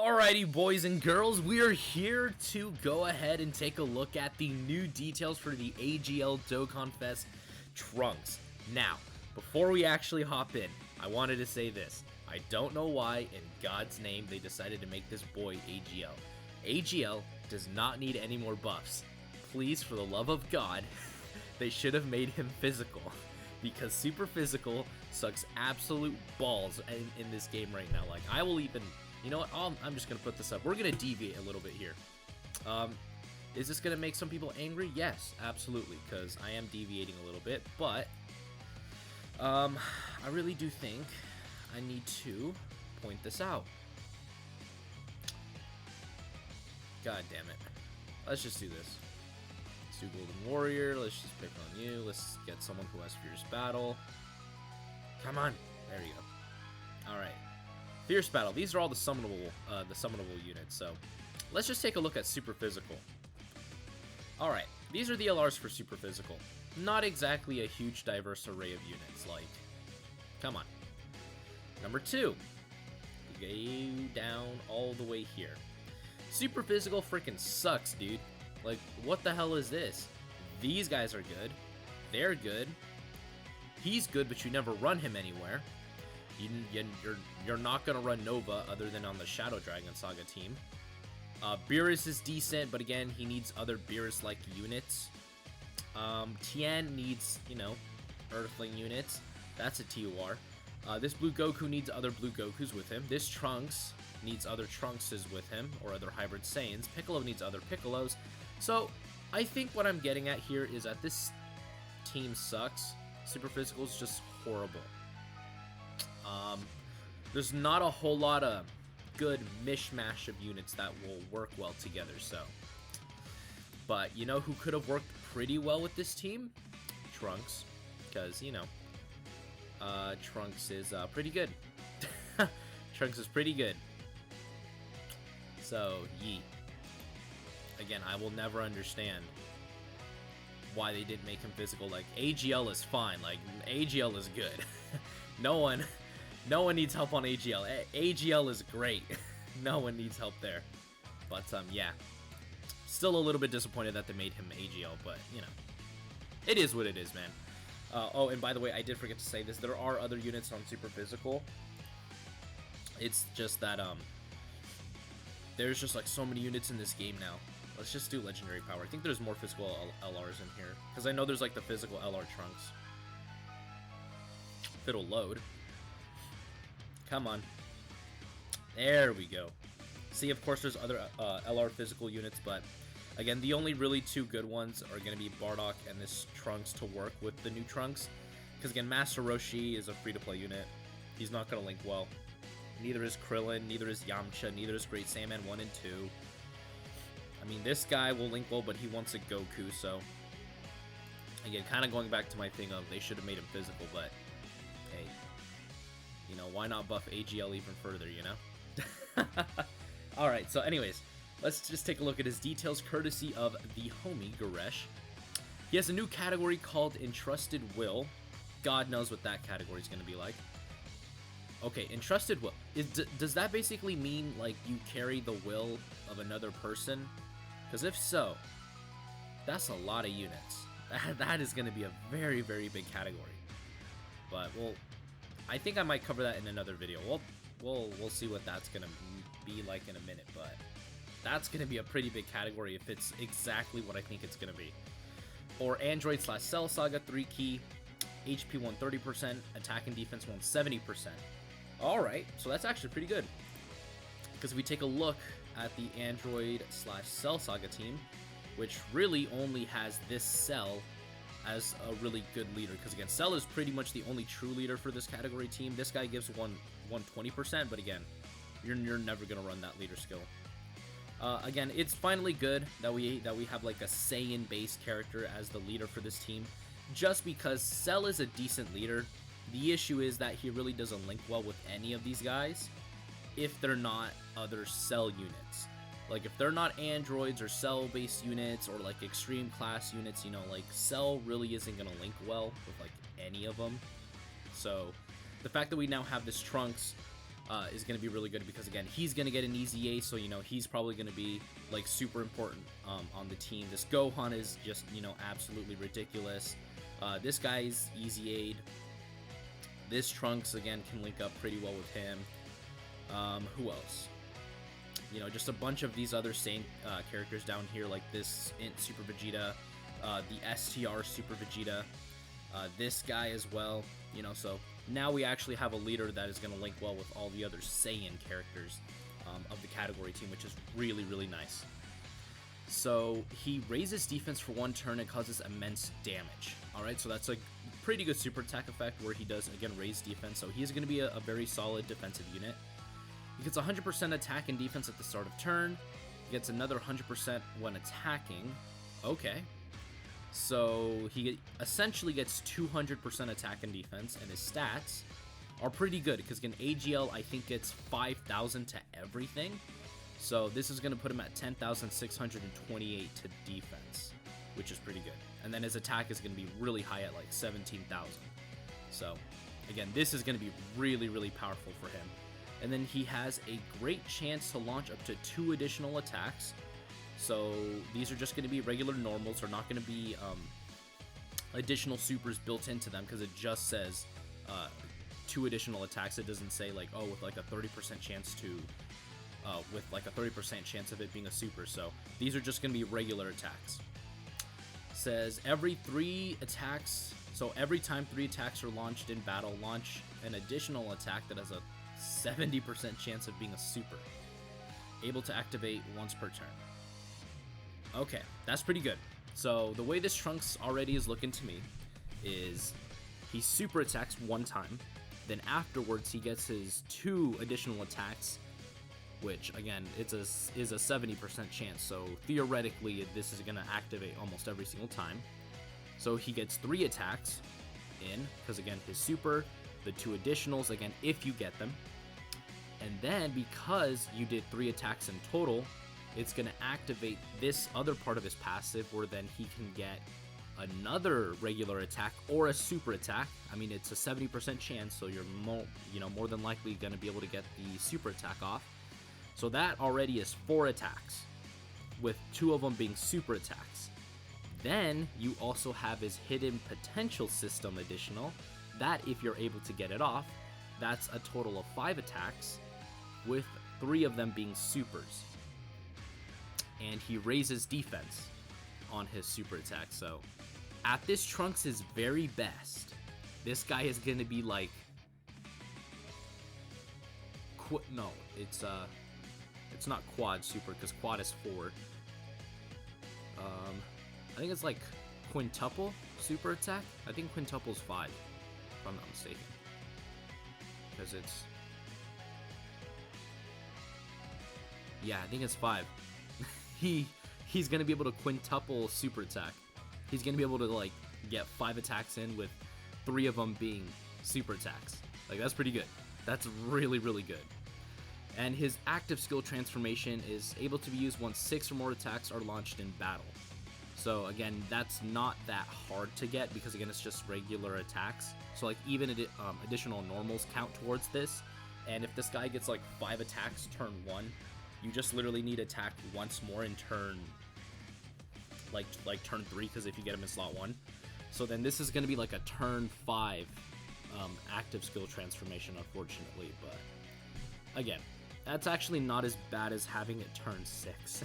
Alrighty, boys and girls, we are here to go ahead and take a look at the new details for the AGL Dokkan Fest Trunks. Now, before we actually hop in, I wanted to say this. I don't know why, in God's name, they decided to make this boy AGL. AGL does not need any more buffs. Please, for the love of God, they should have made him physical. Because super physical sucks absolute balls in this game right now. Like, I will even... You know what? I'm just going to put this up. We're going to deviate a little bit here. Is this going to make some people angry? Yes, absolutely, because I am deviating a little bit. But I really do think I need to point this out. God damn it. Let's just do this. Let's do Golden Warrior. Let's just pick on you. Let's get someone who has Fierce Battle. Come on. There you go. All right. Fierce Battle. These are all the summonable units. So let's just take a look at Super Physical. All right. These are the LRs for Super Physical. Not exactly a huge diverse array of units. Like, come on. Number 2. We go down all the way here. Super Physical freaking sucks, dude. Like, what the hell is this? These guys are good. They're good. He's good, but you never run him anywhere. You're not going to run Nova other than on the Shadow Dragon Saga team. Beerus is decent, but again, he needs other Beerus-like units. Tien needs, you know, Earthling units. That's a TUR. This Blue Goku needs other Blue Gokus with him. This Trunks needs other Trunkses with him, or other Hybrid Saiyans. Piccolo needs other Piccolos. So, I think what I'm getting at here is that this team sucks. Super Physical is just horrible. There's not a whole lot of good mishmash of units that will work well together, so. But, you know who could have worked pretty well with this team? Trunks. Because, you know, Trunks is pretty good. Trunks is pretty good. So, yeet. Again, I will never understand why they didn't make him physical. Like, AGL is fine. Like, AGL is good. No one needs help on AGL. AGL is great. No one needs help there. But, yeah. Still a little bit disappointed that they made him AGL, but, you know. It is what it is, man. Oh, and by the way, I did forget to say this. There are other units on Super Physical. It's just that, there's just, like, so many units in this game now. Let's just do Legendary Power. I think there's more physical LRs in here. Because I know there's, like, the physical LR Trunks. If it'll load. Come on. There we go. See, of course, there's other LR physical units, but again, the only really two good ones are going to be Bardock and this Trunks to work with the new Trunks. Because again, Master Roshi is a free-to-play unit. He's not going to link well. Neither is Krillin, neither is Yamcha, neither is Great Saiyaman 1 and 2. I mean, this guy will link well, but he wants a Goku, so... Again, kind of going back to my thing of they should have made him physical, but... Hey... You know, why not buff AGL even further, you know? Alright, so anyways, let's just take a look at his details courtesy of the homie Goresh. He has a new category called Entrusted Will. God knows what that category is going to be like. Okay, Entrusted Will. Does that basically mean, like, you carry the will of another person? Because if so, that's a lot of units. That is going to be a very, very big category. But, well... I think I might cover that in another video. We'll see what that's gonna be like in a minute, but that's gonna be a pretty big category if it's exactly what I think it's gonna be. Or Android / Cell Saga 3 key, HP 130%, attack and defense 170%. Alright, so that's actually pretty good. Because if we take a look at the Android / Cell Saga team, which really only has this Cell as a really good leader, because again, Cell is pretty much the only true leader for this category team. This guy gives 120%, but again, you're never gonna run that leader skill. Again, it's finally good that we have like a Saiyan-based character as the leader for this team, just because Cell is a decent leader. The issue is that he really doesn't link well with any of these guys if they're not other Cell units. Like, if they're not androids or Cell-based units or, like, extreme class units, you know, like, Cell really isn't going to link well with, like, any of them. So, the fact that we now have this Trunks is going to be really good because, again, he's going to get an easy ace, so, you know, he's probably going to be, like, super important on the team. This Gohan is just, you know, absolutely ridiculous. This guy's easy aid. This Trunks, again, can link up pretty well with him. Who else? You know, just a bunch of these other same characters down here, like this Int Super Vegeta, the STR Super Vegeta, this guy as well, you know, so now we actually have a leader that is going to link well with all the other Saiyan characters of the category team, which is really, really nice. So he raises defense for 1 turn and causes immense damage. Alright, so that's a pretty good super attack effect where he does, again, raise defense, so he's going to be a very solid defensive unit. He gets 100% attack and defense at the start of turn. He gets another 100% when attacking. Okay. So he essentially gets 200% attack and defense, and his stats are pretty good because, again, AGL, I think, gets 5,000 to everything. So this is going to put him at 10,628 to defense, which is pretty good. And then his attack is going to be really high at like 17,000. So, again, this is going to be really, really powerful for him. And then he has a great chance to launch up to 2 additional attacks. So these are just going to be regular normals. They're not going to be additional supers built into them because it just says 2 additional attacks. It doesn't say like, oh, with like a 30% chance to, with like a 30% chance of it being a super. So these are just going to be regular attacks. Says every 3 attacks, so every time 3 attacks are launched in battle, launch an additional attack that has a 70% chance of being a super. Able to activate once per turn. Okay, that's pretty good. So the way this Trunks already is looking to me is he super attacks 1 time, then afterwards he gets his 2 additional attacks, which again is a 70% chance. So theoretically this is going to activate almost every single time. So he gets 3 attacks in, because again his super, the 2 additionals, again if you get them, and then because you did 3 attacks in total, it's going to activate this other part of his passive where then he can get another regular attack or a super attack. I mean, it's a 70% chance, so you're more than likely going to be able to get the super attack off. So that already is 4 attacks, with 2 of them being super attacks. Then you also have his hidden potential system additional, that if you're able to get it off, that's a total of 5 attacks, with 3 of them being supers. And he raises defense on his super attack. So at this Trunks' very best, this guy is going to be like, no, it's not quad super because quad is 4. I think it's like quintuple super attack. I think quintuple's 5, if I'm not mistaken, because it's, yeah, I think it's 5. He's gonna be able to quintuple super attack. He's gonna be able to like get 5 attacks in with 3 of them being super attacks. Like, that's pretty good. That's really, really good. And his active skill transformation is able to be used once 6 or more attacks are launched in battle. So again, that's not that hard to get because again, it's just regular attacks. So like even additional normals count towards this. And if this guy gets like 5 attacks turn 1, you just literally need to attack once more in turn, like turn 3, because if you get him in slot 1. So then this is going to be like a turn 5 active skill transformation, unfortunately. But again, that's actually not as bad as having it turn 6.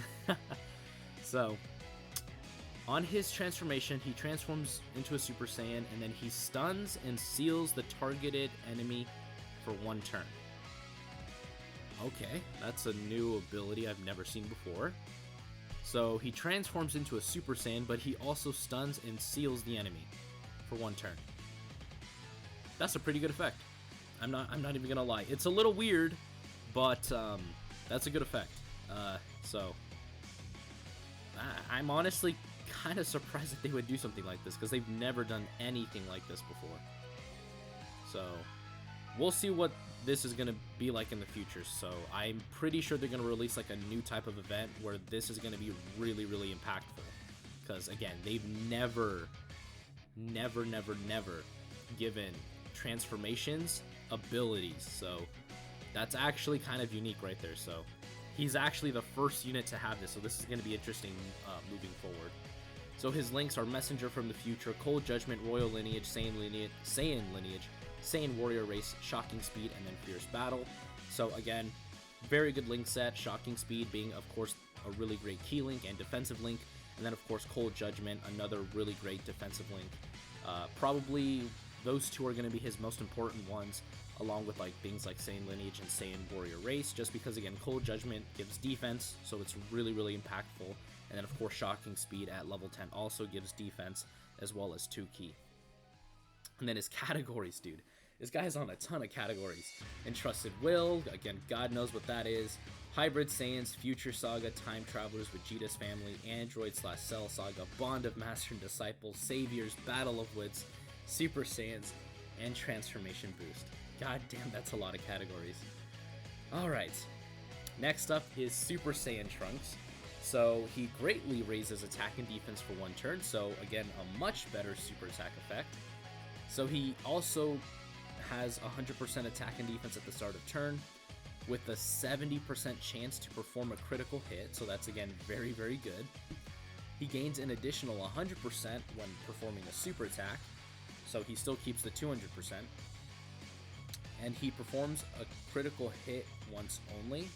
So on his transformation, he transforms into a Super Saiyan, and then he stuns and seals the targeted enemy for 1 turn. Okay, that's a new ability I've never seen before. So he transforms into a Super Saiyan, but he also stuns and seals the enemy for 1 turn. That's a pretty good effect. I'm not even gonna lie. It's a little weird, but that's a good effect. So I'm honestly kind of surprised that they would do something like this because they've never done anything like this before. So we'll see what this is going to be like in the future. So I'm pretty sure they're going to release like a new type of event where this is going to be really, really impactful. Because again, they've never given transformations abilities. So That's actually kind of unique right there. So he's actually the first unit to have this. So this is going to be interesting moving forward. So his links are Messenger from the Future, Cold Judgment, Royal Lineage, Saiyan Lineage, Saiyan Warrior Race, Shocking Speed, and then Fierce Battle. So again, very good link set. Shocking Speed being, of course, a really great key link and defensive link. And then, of course, Cold Judgment, another really great defensive link. Probably those two are going to be his most important ones, along with like things like Saiyan Lineage and Saiyan Warrior Race, just because, again, Cold Judgment gives defense, so it's really, really impactful. And then, of course, Shocking Speed at level 10 also gives defense, as well as 2 key. And then his categories, dude. This guy's on a ton of categories. Entrusted Will, again, God knows what that is. Hybrid Saiyans, Future Saga, Time Travelers, Vegeta's Family, Android/Cell Saga, Bond of Master and Disciple, Saviors, Battle of Wits, Super Saiyans, and Transformation Boost. God damn, that's a lot of categories. Alright, next up is Super Saiyan Trunks. So he greatly raises attack and defense for 1 turn, so again, a much better super attack effect. So he also has 100% attack and defense at the start of turn, with a 70% chance to perform a critical hit, so that's again very, very good. He gains an additional 100% when performing a super attack, so he still keeps the 200%. And he performs a critical hit once only.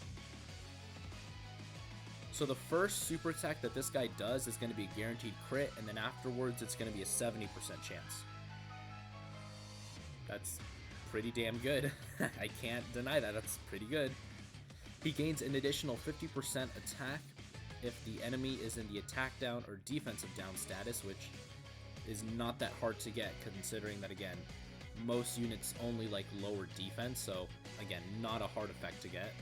So the first super attack that this guy does is going to be a guaranteed crit, and then afterwards it's going to be a 70% chance. That's pretty damn good. I can't deny that. That's pretty good. He gains an additional 50% attack if the enemy is in the attack down or defensive down status, which is not that hard to get, considering that, again, most units only like lower defense, so again, not a hard effect to get.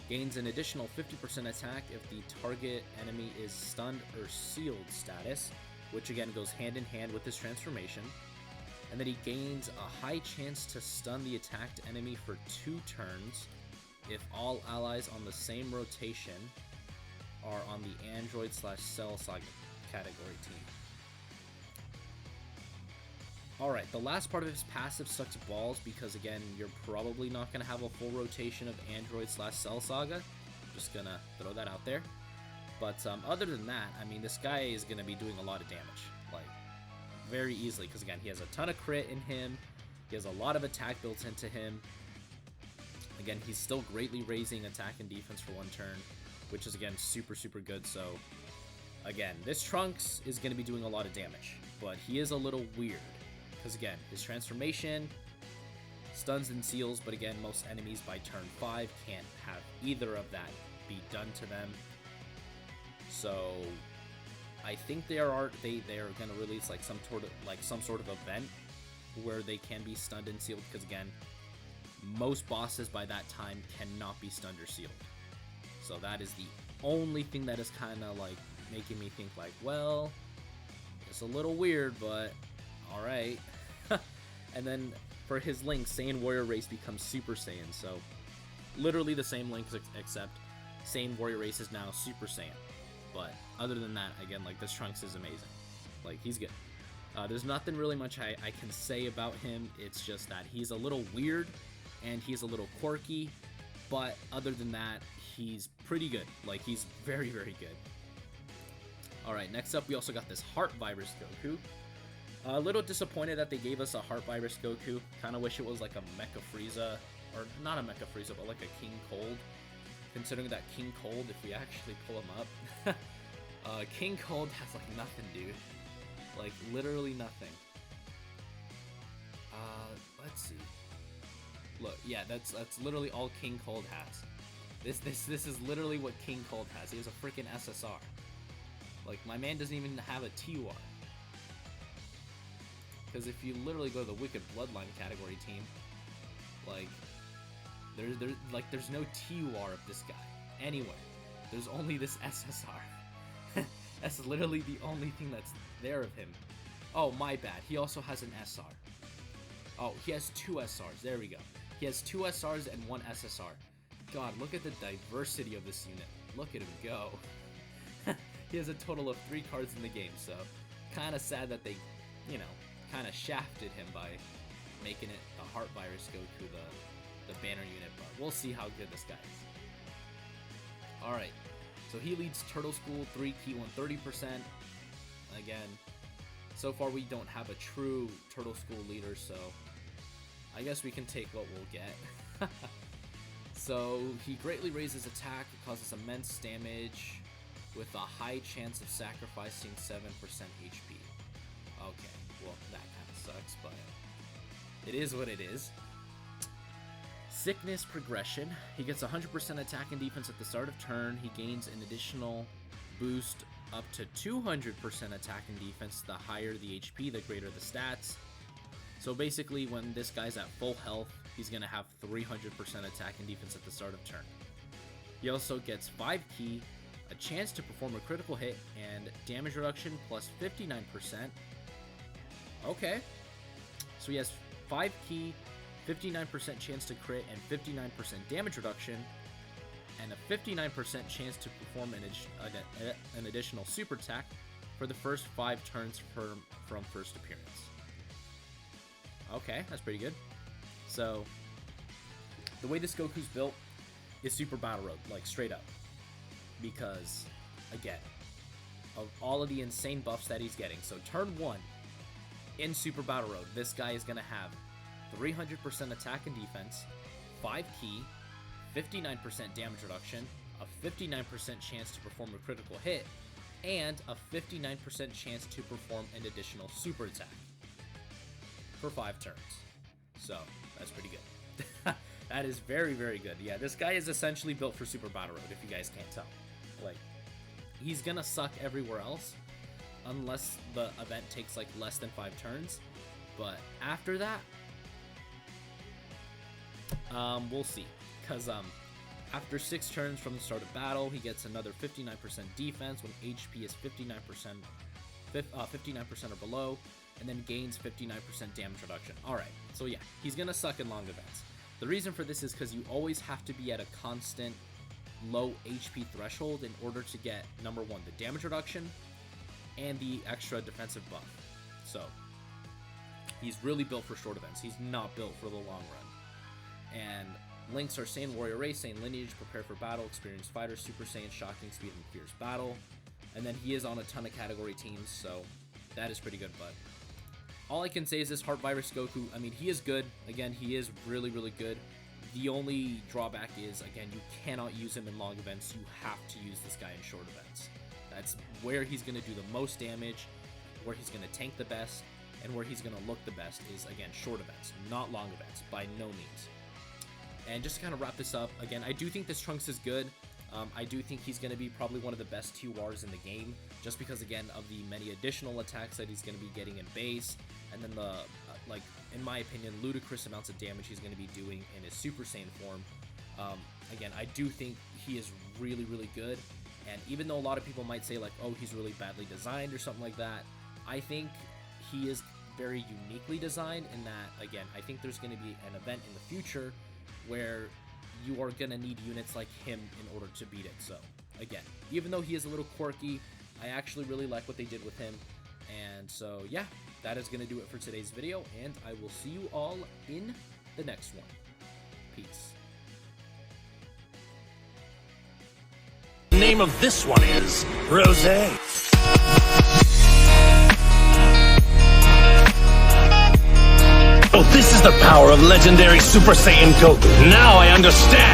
Gains an additional 50% attack if the target enemy is stunned or sealed status, which again goes hand in hand with his transformation. And then he gains a high chance to stun the attacked enemy for 2 turns if all allies on the same rotation are on the Android/Cell Saga category team. Alright, the last part of his passive sucks balls because, again, you're probably not going to have a full rotation of Android/Cell Saga. Just going to throw that out there. But other than that, I mean, this guy is going to be doing a lot of damage. Like, very easily, because again, he has a ton of crit in him, he has a lot of attack built into him. Again, he's still greatly raising attack and defense for 1 turn, which is again super, super good. So again, this Trunks is going to be doing a lot of damage, but he is a little weird, because again, his transformation stuns and seals, but again, most enemies by turn 5 can't have either of that be done to them. So I think they are going to release like some sort of event where they can be stunned and sealed, because again, most bosses by that time cannot be stunned or sealed. So that is the only thing that is kind of like making me think like, well, it's a little weird, but all right. And then for his link, Saiyan Warrior Race becomes Super Saiyan. So literally the same link, except Saiyan Warrior Race is now Super Saiyan. But other than that, again, like, this Trunks is amazing. Like, he's good. There's nothing really much I can say about him. It's just that he's a little weird and he's a little quirky. But other than that, he's pretty good. Like, he's very, very good. Alright, next up, we also got this Heart Virus Goku. A little disappointed that they gave us a Heart Virus Goku. Kind of wish it was like a Mecha Frieza. Or not a Mecha Frieza, but like a King Cold. Considering that King Cold, if we actually pull him up, King Cold has like nothing, dude. Like literally nothing. Let's see. Look, yeah, that's literally all King Cold has. This is literally what King Cold has. He has a freaking SSR. Like, my man doesn't even have a TUR. Because if you literally go to the Wicked Bloodline category team, like, there's no TUR of this guy anywhere. There's only this SSR. That's literally the only thing that's there of him. Oh, my bad. He also has an SR. Oh, he has 2 SRs. There we go. He has 2 SRs and 1 SSR. God, look at the diversity of this unit. Look at him go. He has a total of 3 cards in the game, so kind of sad that they, you know, kind of shafted him by making it a Heart Virus Goku the the banner unit, but we'll see how good this guy is. Alright, so he leads Turtle School, 3 key 130%. Again, so far we don't have a true Turtle School leader, so I guess we can take what we'll get. So he greatly raises attack, it causes immense damage with a high chance of sacrificing 7% HP. Okay, well that kind of sucks, but it is what it is. Sickness progression. He gets 100% attack and defense at the start of turn. He gains an additional boost up to 200% attack and defense. The higher the HP, the greater the stats. So basically, when this guy's at full health, he's going to have 300% attack and defense at the start of turn. He also gets 5 key, a chance to perform a critical hit, and damage reduction plus 59%. Okay. So he has 5 key, 59% chance to crit, and 59% damage reduction, and a 59% chance to perform an additional super attack for the first 5 turns from first appearance. Okay, that's pretty good. So, the way this Goku's built is Super Battle Road, like straight up. Because, again, of all of the insane buffs that he's getting. So, turn 1 in Super Battle Road, this guy is going to have 300% attack and defense, 5 key, 59% damage reduction, a 59% chance to perform a critical hit, and a 59% chance to perform an additional super attack for 5 turns. So, that's pretty good. That is very, very good. Yeah, this guy is essentially built for Super Battle Road, if you guys can't tell. Like, he's gonna suck everywhere else, unless the event takes, like, less than 5 turns. But after that, we'll see. Because, after 6 turns from the start of battle, he gets another 59% defense when HP is 59% or below, and then gains 59% damage reduction. Alright, so yeah, he's gonna suck in long events. The reason for this is because you always have to be at a constant low HP threshold in order to get, number 1, the damage reduction, and the extra defensive buff. So, he's really built for short events. He's not built for the long run. And links are Saiyan Warrior Race, Saiyan Lineage, Prepare for Battle, Experienced Fighter, Super Saiyan, Shocking Speed, and Fierce Battle. And then he is on a ton of category teams, so that is pretty good, but all I can say is this Heart Virus Goku, I mean, he is good. Again, he is really, really good. The only drawback is, again, you cannot use him in long events. You have to use this guy in short events. That's where he's going to do the most damage, where he's going to tank the best, and where he's going to look the best is, again, short events, not long events, by no means. And just to kind of wrap this up, again, I do think this Trunks is good. I do think he's going to be probably one of the best TURs in the game, just because, again, of the many additional attacks that he's going to be getting in base, and then the, like, in my opinion, ludicrous amounts of damage he's going to be doing in his Super Saiyan form. Again, I do think he is really, really good, and even though a lot of people might say, like, oh, he's really badly designed or something like that, I think he is very uniquely designed in that, again, I think there's going to be an event in the future where you are going to need units like him in order to beat it. So, again, even though he is a little quirky, I actually really like what they did with him. And so, yeah, that is going to do it for today's video, and I will see you all in the next one. Peace. The name of this one is Rosé. Oh, this is the power of legendary Super Saiyan Goku. Now I understand.